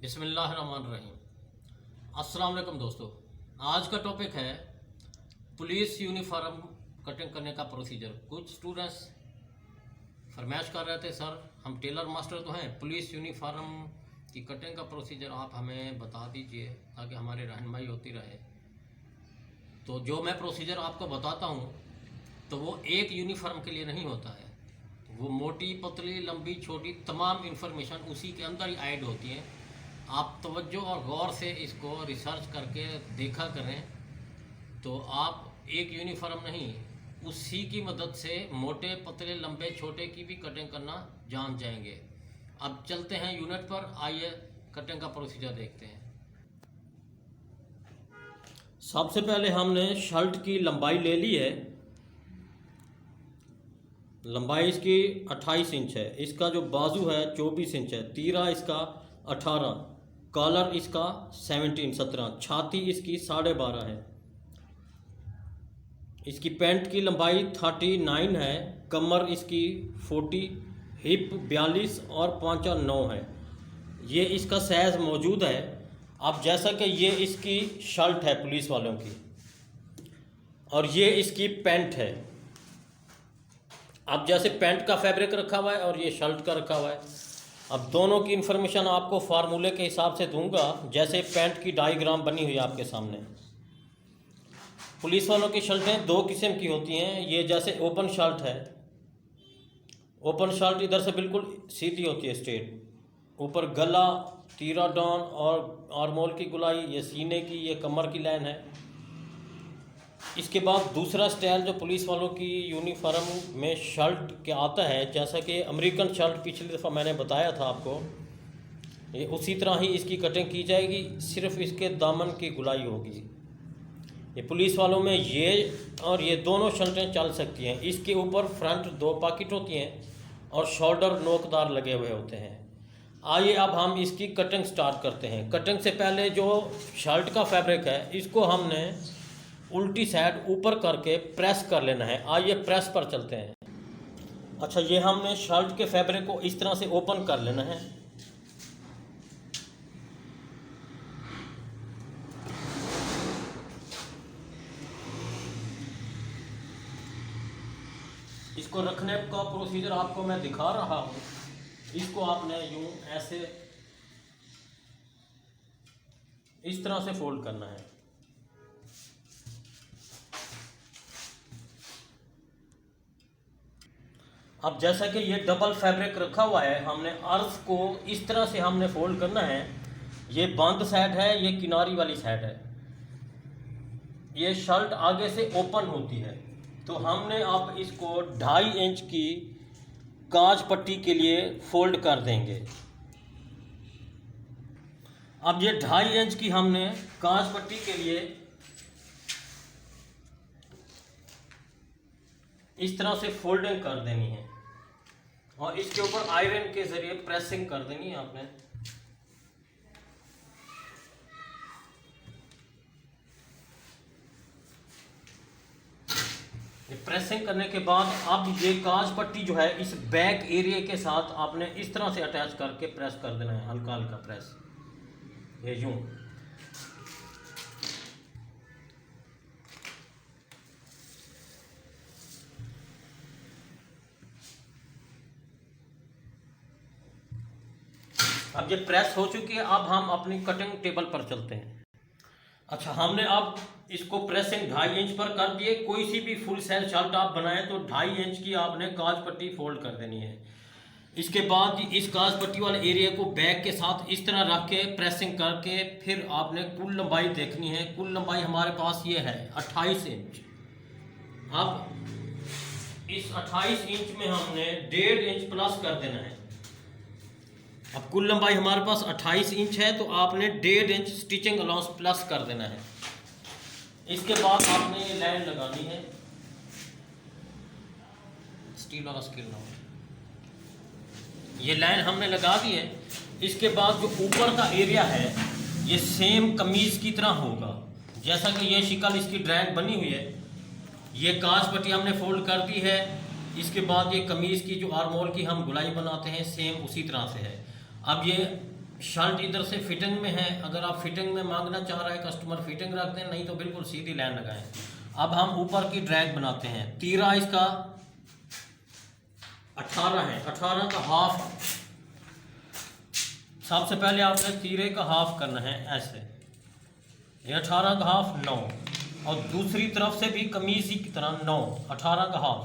बिस्मिल्लाहिर्रहमानिर्रहीम। अस्सलाम वालेकुम दोस्तों, आज का टॉपिक है पुलिस यूनिफॉर्म कटिंग करने का प्रोसीजर। कुछ स्टूडेंट्स फरमाइश कर रहे थे, सर हम टेलर मास्टर तो हैं, पुलिस यूनिफॉर्म की कटिंग का प्रोसीजर आप हमें बता दीजिए ताकि हमारी रहनुमाई होती रहे। तो जो मैं प्रोसीजर आपको बताता हूँ तो वो एक यूनिफॉर्म के लिए नहीं होता है, वो मोटी पतली लंबी छोटी तमाम इन्फॉर्मेशन उसी के अंदर ही ऐड होती हैं। आप तवज्जो और गौर से इसको रिसर्च करके देखा करें तो आप एक यूनिफॉर्म नहीं, उसी की मदद से मोटे पतले लंबे छोटे की भी कटिंग करना जान जाएंगे। अब चलते हैं यूनिट पर, आइए कटिंग का प्रोसीजर देखते हैं। सबसे पहले हमने शर्ट की लंबाई ले ली है। लंबाई इसकी 28 इंच है, इसका जो बाजू है 24 इंच है, तीरा इसका 18, कॉलर इसका 17, छाती इसकी 12.5 है। इसकी पैंट की लंबाई 39 है, कमर इसकी 40, हिप 42 और पांचा 9 है। ये इसका साइज मौजूद है। अब जैसा कि ये इसकी शर्ट है पुलिस वालों की और ये इसकी पैंट है। अब जैसे पैंट का फैब्रिक रखा हुआ है और ये शर्ट का रखा हुआ है। अब दोनों की इन्फॉर्मेशन आपको फार्मूले के हिसाब से दूंगा, जैसे पैंट की डायग्राम बनी हुई है आपके सामने। पुलिस वालों की शर्टें दो किस्म की होती हैं। ये जैसे ओपन शर्ट है, ओपन शर्ट इधर से बिल्कुल सीधी होती है, स्ट्रेट ऊपर गला तीरा डाउन और आर्मोल की गुलाई, ये सीने की, ये कमर की लाइन है। इसके बाद दूसरा स्टाइल जो पुलिस वालों की यूनिफॉर्म में शर्ट के आता है, जैसा कि अमेरिकन शर्ट पिछली दफ़ा मैंने बताया था आपको, ये उसी तरह ही इसकी कटिंग की जाएगी, सिर्फ इसके दामन की गुलाई होगी। ये पुलिस वालों में ये और ये दोनों शर्टें चल सकती हैं। इसके ऊपर फ्रंट 2 पॉकेट होती हैं और शोल्डर नोकदार लगे हुए होते हैं। आइए अब हम इसकी कटिंग स्टार्ट करते हैं। कटिंग से पहले जो शर्ट का फैब्रिक है इसको हमने उल्टी साइड ऊपर करके प्रेस कर लेना है। आइए प्रेस पर चलते हैं। अच्छा, ये हमने शर्ट के फैब्रिक को इस तरह से ओपन कर लेना है। इसको रखने का प्रोसीजर आपको मैं दिखा रहा हूँ। इसको आपने यूं ऐसे इस तरह से फोल्ड करना है। अब जैसा कि ये डबल फैब्रिक रखा हुआ है, हमने अर्थ को इस तरह से हमने फोल्ड करना है। ये बंद साइड है, ये किनारी वाली साइड है। ये शर्ट आगे से ओपन होती है, तो हमने अब इसको 2.5 इंच की काज पट्टी के लिए फोल्ड कर देंगे। अब ये 2.5 इंच की हमने काज पट्टी के लिए इस तरह से फोल्डिंग कर देनी है और इसके ऊपर आयरन के जरिए प्रेसिंग कर देनी है आपने। ये प्रेसिंग करने के बाद अब ये काज पट्टी जो है इस बैक एरिया के साथ आपने इस तरह से अटैच करके प्रेस कर देना है, हल्का हल्का प्रेस, ये यूं। अब ये प्रेस हो चुकी है। अब हम अपनी कटिंग टेबल पर चलते हैं। अच्छा, हमने अब इसको प्रेसिंग 2.5 इंच पर कर दिए। कोई सी भी फुल साइज शर्ट आप बनाएं तो 2.5 इंच की आपने काज पट्टी फोल्ड कर देनी है। इसके बाद इस काज पट्टी वाले एरिया को बैक के साथ इस तरह रख के प्रेसिंग करके फिर आपने कुल लंबाई देखनी है। कुल लंबाई हमारे पास ये है 28 इंच। अब इस 28 इंच में हमने 1.5 इंच प्लस कर देना है। अब कुल लंबाई हमारे पास 28 इंच है, तो आपने 1.5 इंच स्टिचिंग अलाउंस प्लस कर देना है। इसके बाद आपने ये लाइन लगानी है, स्टील वाला स्केल ना, ये लाइन हमने लगा दी है। इसके बाद जो ऊपर का एरिया है ये सेम कमीज की तरह होगा, जैसा कि ये शिकल इसकी ड्राइंग बनी हुई है। ये काज पट्टी हमने फोल्ड कर दी है। इसके बाद ये कमीज की जो आर्मोल की हम गुलाई बनाते हैं सेम उसी तरह से है। अब ये शर्ट इधर से फिटिंग में है, अगर आप फिटिंग में मांगना चाह रहे हैं कस्टमर फिटिंग रख दें, नहीं तो बिल्कुल सीधी लाइन लगाएं। अब हम ऊपर की ड्रैग बनाते हैं। तीरा इसका 18 है, 18 का हाफ। सबसे पहले आपने तीरे का हाफ करना है ऐसे, ये 18 का हाफ 9, और दूसरी तरफ से भी कमीज की तरह 9, 18 का हाफ।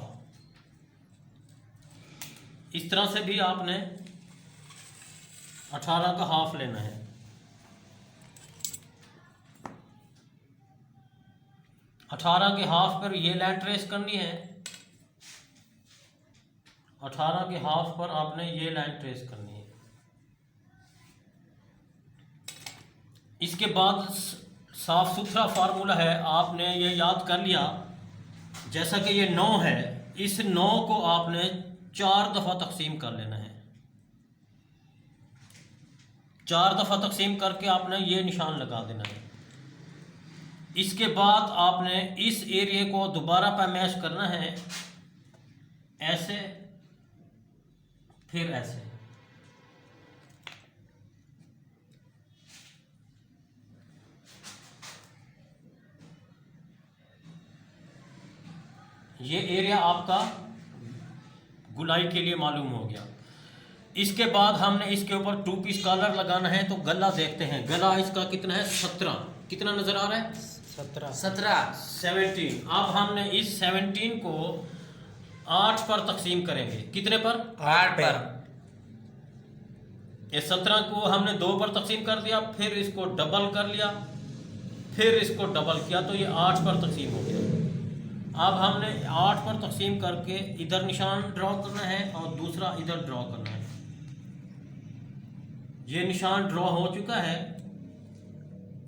इस तरह से भी आपने 18 का हाफ लेना है। अठारह के हाफ पर ये लाइन ट्रेस करनी है, 18 के हाफ पर आपने ये लाइन ट्रेस करनी है। इसके बाद साफ सुथरा फार्मूला है, आपने ये याद कर लिया। जैसा कि ये 9 है, इस 9 को आपने 4 दफ़ा तकसीम कर लेना है। 4 दफ़ा तकसीम करके आपने ये निशान लगा देना है। इसके बाद आपने इस एरिया को दोबारा पैमाइश करना है, ऐसे फिर ऐसे। ये एरिया आपका गुलाई के लिए मालूम हो गया। इसके बाद हमने इसके ऊपर 2 पीस कॉलर लगाना है। तो गला देखते हैं, गला इसका कितना है? 17। कितना नजर आ रहा है? 17। अब हमने इस 17 को 8 पर तकसीम करेंगे। कितने पर? 8 पर। ये 17 को हमने 2 पर तकसीम कर दिया, फिर इसको डबल कर लिया, फिर इसको डबल किया, तो ये 8 पर तकसीम हो गया। अब हमने 8 पर तकसीम करके इधर निशान ड्रॉ करना है और दूसरा इधर ड्रॉ करना है। ये निशान ड्रॉ हो चुका है।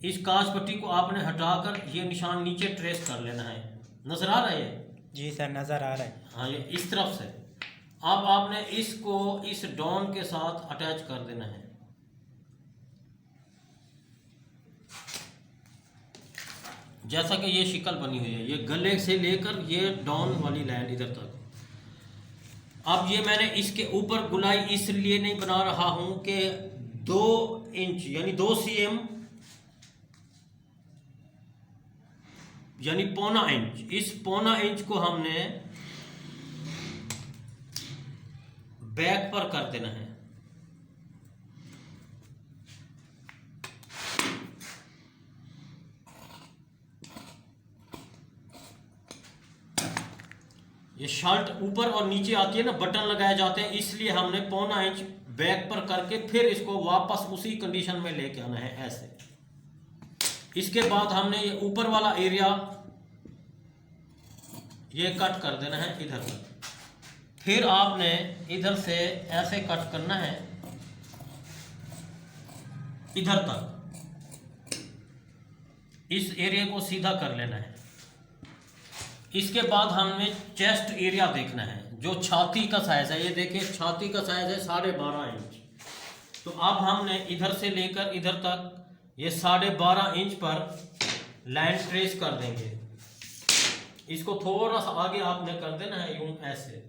इस काज पट्टी को आपने हटाकर ये निशान नीचे ट्रेस कर लेना है। नजर आ रहा है ये? जी सर, नज़र आ रहा है। हाँ, ये इस तरफ से। अब आपने इसको इस डॉन के साथ अटैच कर देना है। जैसा कि ये शिकल बनी हुई है, ये गले से लेकर ये डॉन वाली लाइन इधर तक। अब ये मैंने इसके ऊपर गुलाई इसलिए नहीं बना रहा हूं कि 2 इंच यानी 2 cm यानी 1.25 इंच, इस 1.25 इंच को हमने बैक पर कर देना है। ये शर्ट ऊपर और नीचे आती है ना, बटन लगाए जाते हैं, इसलिए हमने 1.25 इंच बैक पर करके फिर इसको वापस उसी कंडीशन में लेके आना है ऐसे। इसके बाद हमने ये ऊपर वाला एरिया ये कट कर देना है इधर तक। फिर आपने इधर से ऐसे कट करना है इधर तक, इस एरिया को सीधा कर लेना है। इसके बाद हमें चेस्ट एरिया देखना है, जो छाती का साइज है। ये देखिए, छाती का साइज है 12.5 इंच। तो अब हमने इधर से लेकर इधर तक ये 12.5 इंच पर लाइन ट्रेस कर देंगे। इसको थोड़ा सा आगे आपने कर देना है यूं ऐसे।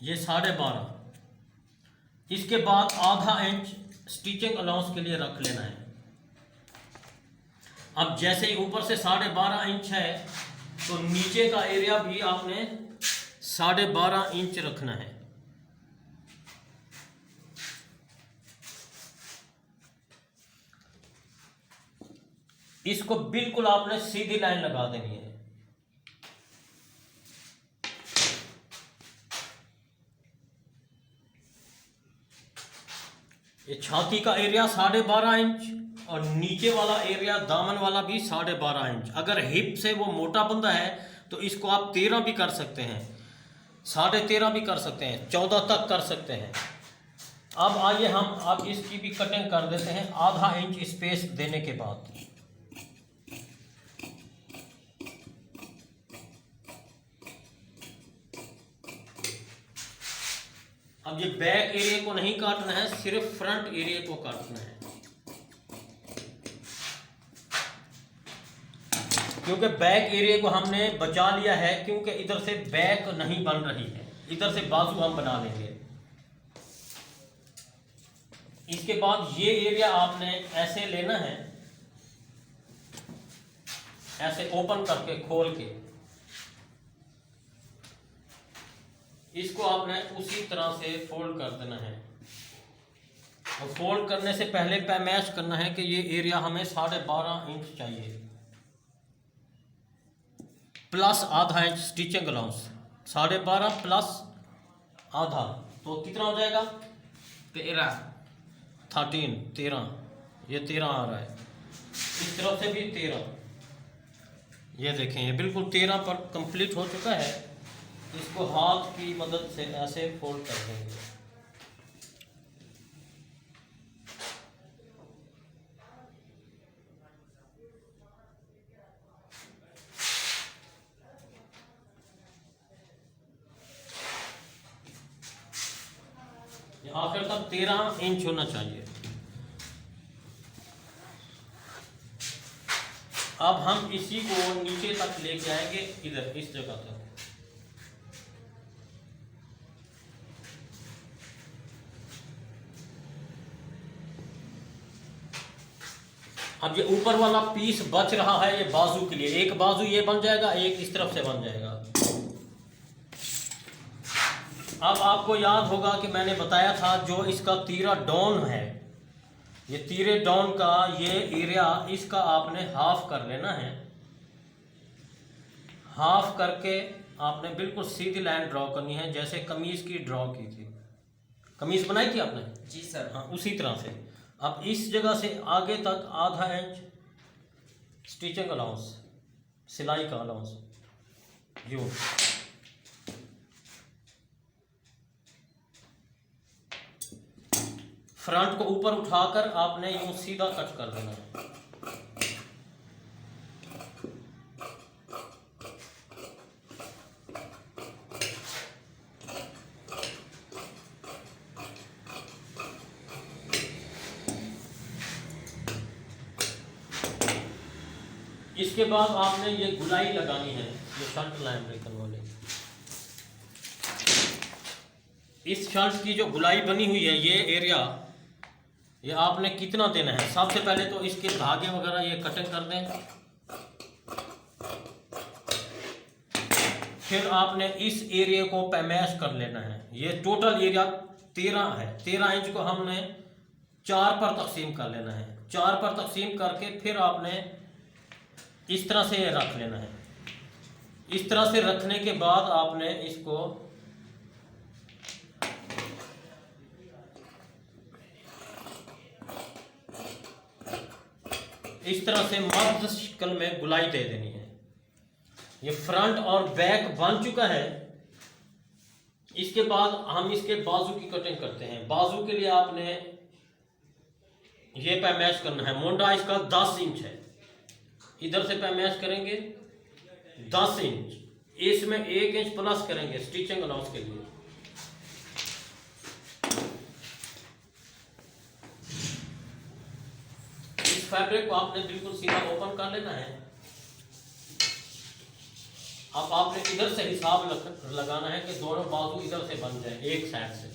ये 12.5। इसके बाद आधा इंच स्टिचिंग अलाउंस के लिए रख लेना है। अब जैसे ही ऊपर से 12.5 इंच है, तो नीचे का एरिया भी आपने 12.5 इंच रखना है। इसको बिल्कुल आपने सीधी लाइन लगा देनी है। ये छाती का एरिया 12.5 इंच और नीचे वाला एरिया दामन वाला भी 12.5 इंच। अगर हिप से वो मोटा बंदा है तो इसको आप 13 भी कर सकते हैं, 13.5 भी कर सकते हैं, 14 तक कर सकते हैं। अब आइए हम अब इसकी भी कटिंग कर देते हैं आधा इंच स्पेस देने के बाद। अब ये बैक एरिया को नहीं काटना है, सिर्फ फ्रंट एरिया को काटना है। क्योंकि बैक एरिया को हमने बचा लिया है, क्योंकि इधर से बैक नहीं बन रही है, इधर से बाजू हम बना लेंगे। इसके बाद ये एरिया आपने ऐसे लेना है, ऐसे ओपन करके खोल के इसको आपने उसी तरह से फोल्ड कर देना है। और फोल्ड करने से पहले पैमाइश करना है कि ये एरिया हमें 12.5 इंच चाहिए, प्लस आधा इंच स्टिचिंग अलाउंस। 12.5 प्लस आधा तो कितना हो जाएगा? 13, ये 13 आ रहा है। इस तरफ से भी 13, ये देखें ये बिल्कुल 13 पर कंप्लीट हो चुका है। इसको हाथ की मदद से ऐसे फोल्ड कर देंगे। आखिर तक 13 इंच होना चाहिए। अब हम इसी को नीचे तक लेके आएंगे, इधर इस जगह तक। अब ये ऊपर वाला पीस बच रहा है, ये बाजू के लिए। एक बाजू ये बन जाएगा, एक इस तरफ से बन जाएगा। अब आपको याद होगा कि मैंने बताया था जो इसका तीरा डाउन है, ये तीरे डाउन का ये एरिया, इसका आपने हाफ कर लेना है। हाफ करके आपने बिल्कुल सीधी लाइन ड्रॉ करनी है, जैसे कमीज की ड्रॉ की थी। कमीज बनाई थी आपने? जी सर। हाँ, उसी तरह से। अब इस जगह से आगे तक आधा इंच स्टिचिंग अलाउंस, सिलाई का अलाउंस, यूं फ्रंट को ऊपर उठाकर आपने यूं सीधा कट कर देना है। इसके बाद आपने ये गुलाई लगानी है, ये शर्ट लाइन अमेरिकन वाले। इस शर्ट की जो गुलाई बनी हुई है, ये एरिया, ये आपने कितना देना है? सबसे पहले तो इसके धागे वगैरह ये कटिंग कर दें। फिर आपने इस एरिया को पैमाइश कर लेना है। ये टोटल एरिया 13 है। 13 इंच को हमने 4 पर तकसीम कर लेना है। 4 पर तकसीम करके फिर आपने इस तरह से रख लेना है। इस तरह से रखने के बाद आपने इसको इस तरह से मर्द शक्ल में गुलाई दे देनी है। ये फ्रंट और बैक बन चुका है। इसके बाद हम इसके बाजू की कटिंग करते हैं। बाजू के लिए आपने ये पैमाइश करना है। मोंडा इसका 10 इंच है। इधर से पैमाइश करेंगे 10 इंच, इसमें 1 इंच प्लस करेंगे स्टिचिंग अलाउंस के लिए। इस फैब्रिक को आपने बिल्कुल सीधा ओपन कर लेना है। अब आपने इधर से हिसाब लगाना है कि दोनों बाजू इधर से बन जाए, एक साइड से।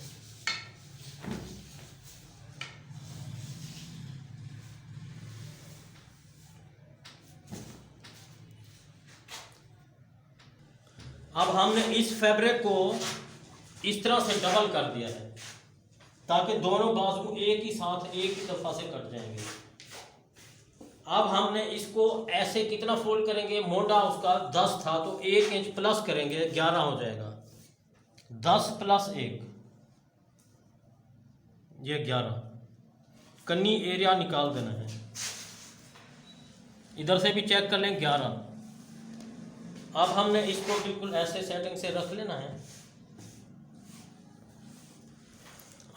अब हमने इस फैब्रिक को इस तरह से डबल कर दिया है ताकि दोनों बाजू एक ही साथ एक ही दफा से कट जाएंगे। अब हमने इसको ऐसे कितना फोल्ड करेंगे? मोंडा उसका 10 था तो 1 इंच प्लस करेंगे, 11 हो जाएगा। 10 प्लस 1, ये 11। कन्नी एरिया निकाल देना है। इधर से भी चेक कर लें, 11। अब हमने इसको बिल्कुल ऐसे सेटिंग से रख लेना है।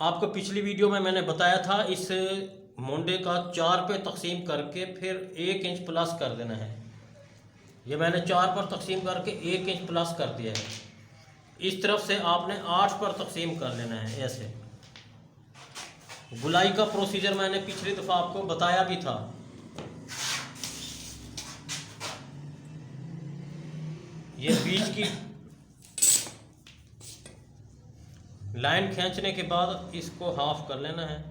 आपको पिछली वीडियो में मैंने बताया था, इस मोंडे का 4 पे तकसीम करके फिर 1 इंच प्लस कर देना है। ये मैंने 4 पर तकसीम करके 1 इंच प्लस कर दिया है। इस तरफ से आपने 8 पर तकसीम कर लेना है ऐसे। गुलाई का प्रोसीजर मैंने पिछली दफ़ा आपको बताया भी था। ये बीच की लाइन खींचने के बाद इसको हाफ कर लेना है,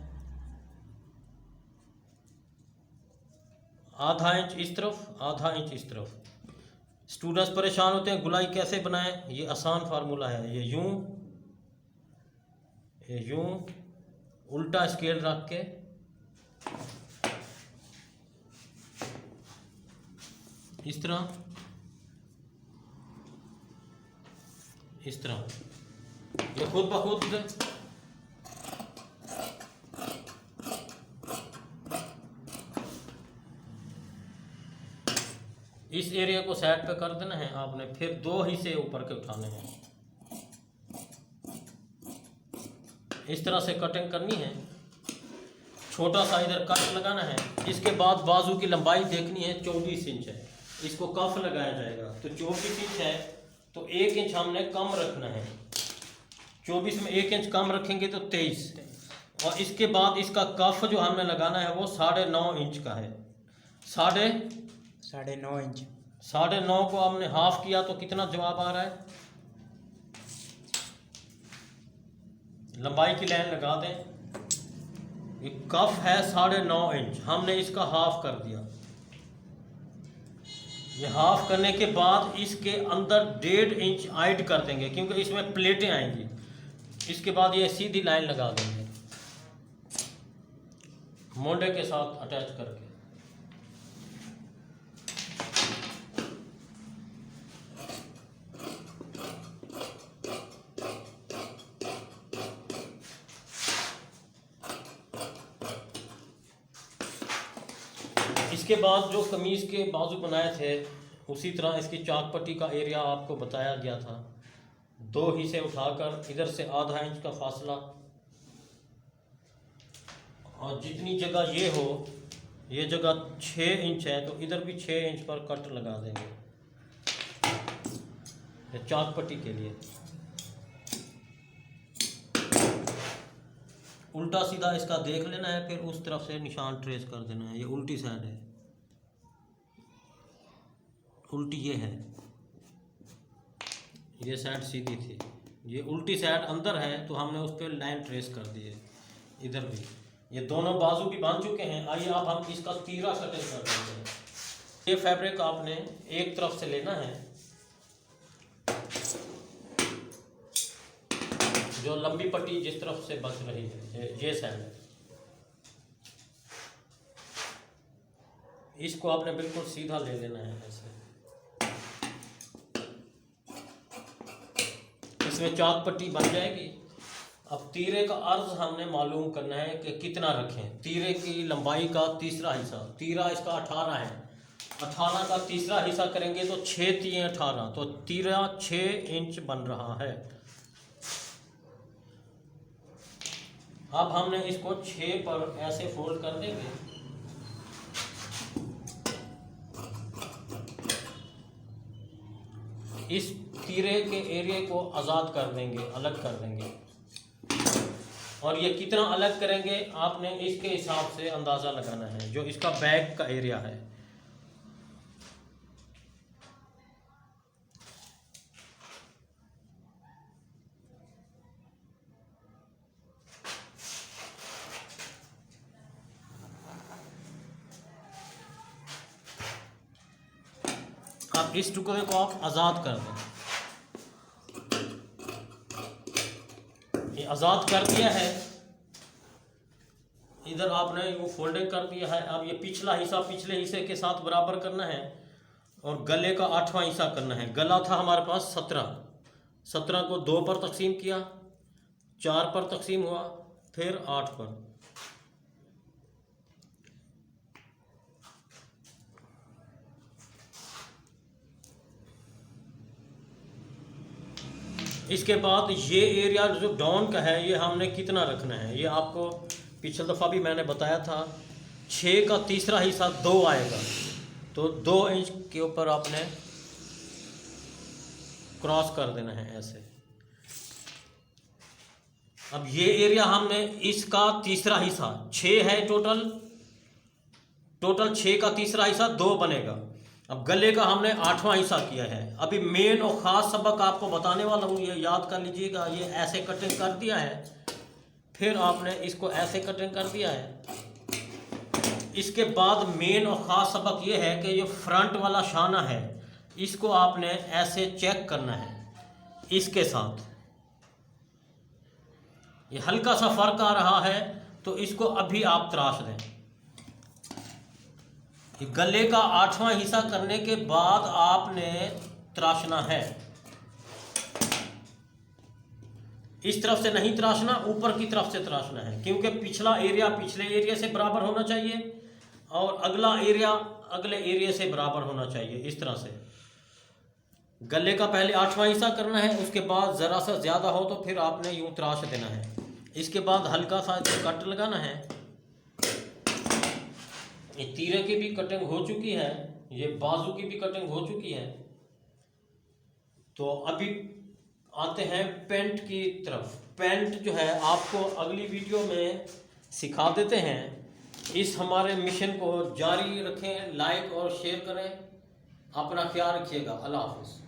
आधा इंच इस तरफ, आधा इंच इस तरफ। स्टूडेंट्स परेशान होते हैं गुलाई कैसे बनाएं, ये आसान फार्मूला है। ये यूं उल्टा स्केल रख के इस तरह, इस तरह, ये खुद ब खुद इस एरिया को साइड पे कर देना है आपने। फिर दो हिस्से ऊपर के उठाने हैं, इस तरह से कटिंग करनी है। छोटा सा इधर कट लगाना है। इसके बाद बाजू की लंबाई देखनी है, 24 इंच है, इसको कफ लगाया जाएगा। तो 24 इंच है तो 1 इंच हमने कम रखना है। 24 में 1 इंच कम रखेंगे तो 23, और इसके बाद इसका कफ जो हमने लगाना है वो 9.5 इंच का है। 9.5 इंच। 9.5 को हमने हाफ किया तो कितना जवाब आ रहा है? लंबाई की लाइन लगा दें। ये कफ है 9.5 इंच, हमने इसका हाफ कर दिया। ये हाफ करने के बाद इसके अंदर 1.5 इंच ऐड कर देंगे, क्योंकि इसमें प्लेटें आएंगी। इसके बाद ये सीधी लाइन लगा देंगे मोंडे के साथ अटैच करके। इसके बाद जो कमीज़ के बाजू बनाए थे उसी तरह इसकी चाक पट्टी का एरिया आपको बताया गया था। 2 हिस्से उठाकर इधर से आधा इंच का फासला, और जितनी जगह ये हो, ये जगह 6 इंच है तो इधर भी 6 इंच पर कट लगा देंगे चाक पट्टी के लिए। उल्टा सीधा इसका देख लेना है, फिर उस तरफ से निशान ट्रेस कर देना है। ये उल्टी साइड है, उल्टी ये है, ये साइड सीधी थी, ये उल्टी साइड अंदर है तो हमने उस पर लाइन ट्रेस कर दी है। इधर भी ये दोनों बाजू भी बांध चुके हैं। आइए अब हम इसका तीरा कटिंग कर देते हैं। ये फैब्रिक आपने एक तरफ से लेना है, जो लंबी पट्टी जिस तरफ से बच रही है, ये साइड है, इसको आपने बिल्कुल सीधा ले लेना है ऐसे। इसमें चाक पट्टी बन जाएगी। अब तीरे का अर्ज हमने मालूम करना है कि कितना रखें। तीरे की लंबाई का तीसरा हिस्सा, तीरा इसका 18 है, 18 का तीसरा हिस्सा करेंगे तो 6 3 18, तो तीरा 6 इंच बन रहा है। अब हमने इसको 6 पर ऐसे फोल्ड कर देंगे। इस तीरे के एरिया को आज़ाद कर देंगे, अलग कर देंगे। और ये कितना अलग करेंगे आपने इसके हिसाब से अंदाज़ा लगाना है, जो इसका बैक का एरिया है। अब इस टुकड़े को आप आज़ाद कर दें। ये आज़ाद कर दिया है, इधर आपने वो फोल्डिंग कर दिया है। अब ये पिछला हिस्सा पिछले हिस्से के साथ बराबर करना है और गले का 8वां हिस्सा करना है। गला था हमारे पास 17 को 2 पर तकसीम किया, 4 पर तकसीम हुआ, फिर 8 पर। इसके बाद ये एरिया जो डाउन का है ये हमने कितना रखना है, ये आपको पिछले दफ़ा भी मैंने बताया था। 6 का तीसरा हिस्सा 2 आएगा, तो 2 इंच के ऊपर आपने क्रॉस कर देना है ऐसे। अब ये एरिया हमने इसका तीसरा हिस्सा 6 है, टोटल 6 का तीसरा हिस्सा 2 बनेगा। अब गले का हमने 8वां हिस्सा किया है। अभी मेन और ख़ास सबक आपको बताने वाला हूँ, ये याद कर लीजिएगा। ये ऐसे कटिंग कर दिया है, फिर आपने इसको ऐसे कटिंग कर दिया है। इसके बाद मेन और ख़ास सबक ये है कि ये फ्रंट वाला शाना है, इसको आपने ऐसे चेक करना है इसके साथ। ये हल्का सा फ़र्क आ रहा है तो इसको अभी आप तराश दें। ये गले का 8वां हिस्सा करने के बाद आपने तराशना है। इस तरफ से नहीं तराशना, ऊपर की तरफ से तराशना है, क्योंकि पिछला एरिया पिछले एरिया से बराबर होना चाहिए और अगला एरिया अगले एरिया से बराबर होना चाहिए। इस तरह से गले का पहले 8वां हिस्सा करना है, उसके बाद ज़रा सा ज़्यादा हो तो फिर आपने यूं तराश देना है। इसके बाद हल्का सा कट लगाना है। ये तीरे की भी कटिंग हो चुकी है, ये बाजू की भी कटिंग हो चुकी है। तो अभी आते हैं पेंट की तरफ। पेंट जो है आपको अगली वीडियो में सिखा देते हैं। इस हमारे मिशन को जारी रखें, लाइक और शेयर करें। अपना ख्याल रखिएगा। अल्लाह हाफ़िज़।